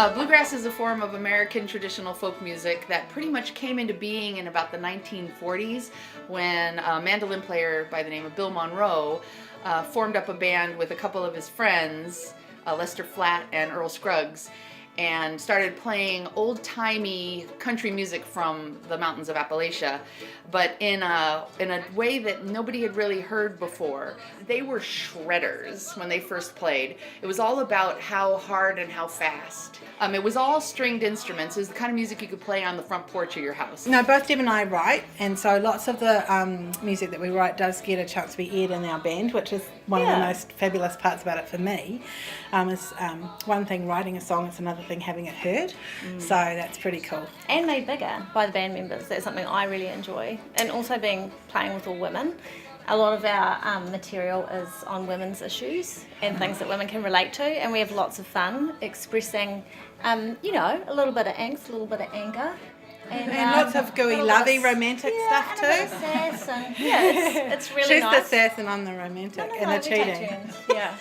Bluegrass is a form of American traditional folk music that pretty much came into being in about the 1940s when a mandolin player by the name of Bill Monroe formed up a band with a couple of his friends, Lester Flatt and Earl Scruggs, and started playing old-timey country music from the mountains of Appalachia, but in a way that nobody had really heard before. They were shredders when they first played. It was all about how hard and how fast. It was all stringed instruments. It was the kind of music you could play on the front porch of your house. No, both Deb and I write, and so lots of the music that we write does get a chance to be aired in our band, which is one of the most fabulous parts about it for me. Is one thing writing a song, it's another thing having it heard. So that's pretty cool. And made bigger by the band members. That's something I really enjoy. And also playing with all women. A lot of our material is on women's issues and things that women can relate to, and we have lots of fun expressing, a little bit of angst, a little bit of anger. And lots of gooey, lovey, romantic stuff too. And a bit of sass and, it's really nice. She's the sass and I'm the romantic and the cheating. Yeah.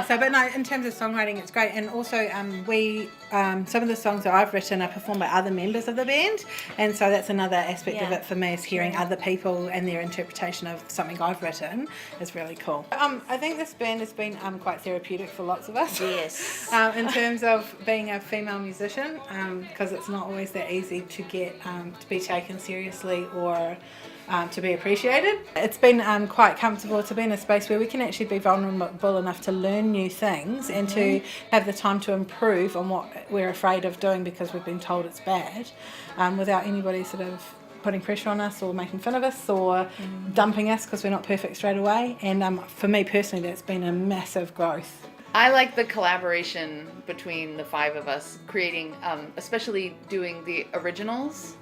So but no, in terms of songwriting, it's great. And also we some of the songs that I've written are performed by other members of the band, and so that's another aspect of it for me, is hearing other people and their interpretation of something I've written is really cool. I think this band has been quite therapeutic for lots of us. Yes. In terms of being a female musician, because it's not always that easy to get to be taken seriously or to be appreciated. It's been quite comfortable to be in a space where we can actually be vulnerable enough to learn new things and to have the time to improve on what we're afraid of doing because we've been told it's bad, without anybody sort of putting pressure on us or making fun of us or dumping us because we're not perfect straight away. And for me personally, that's been a massive growth. I like the collaboration between the five of us, creating, especially doing the originals,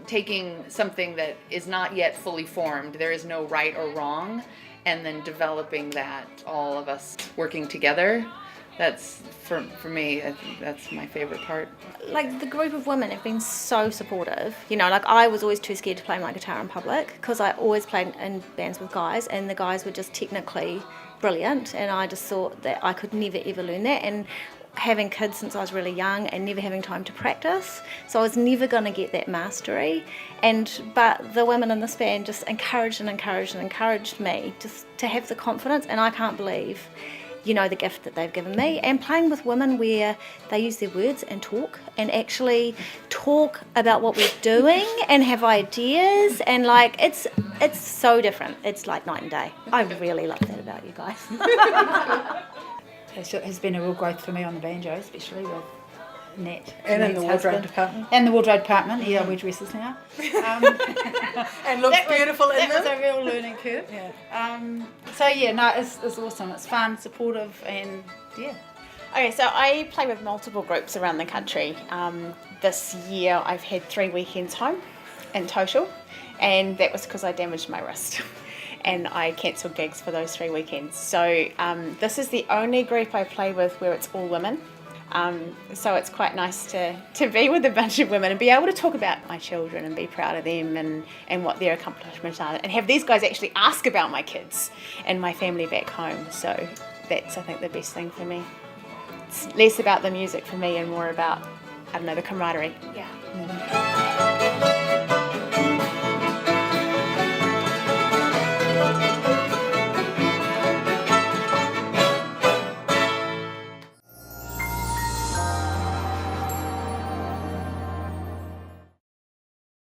taking something that is not yet fully formed, there is no right or wrong, and then developing that, all of us working together. That's, for me, I think that's my favorite part. Like, the group of women have been so supportive. I was always too scared to play my guitar in public because I always played in bands with guys, and the guys were just technically brilliant, and I just thought that I could never ever learn that. And having kids since I was really young and never having time to practice, so I was never going to get that mastery. But the women in this band just encouraged me just to have the confidence, and I can't believe the gift that they've given me. And playing with women where they use their words and actually talk about what we're doing and have ideas, and it's so different. It's like night and day. I really love that about you guys. It has been a real growth for me on the banjo, especially with Nat. And in the wardrobe department. And the wardrobe department, we wear dresses now. And looks beautiful in them. That was a real learning curve. It's awesome. It's fun, supportive, and Okay, so I play with multiple groups around the country. This year I've had 3 weekends home in total, and that was because I damaged my wrist. And I cancelled gigs for those 3 weekends. So this is the only group I play with where it's all women. So it's quite nice to be with a bunch of women and be able to talk about my children and be proud of them and what their accomplishments are, and have these guys actually ask about my kids and my family back home. So that's, I think, the best thing for me. It's less about the music for me and more about, the camaraderie. Yeah.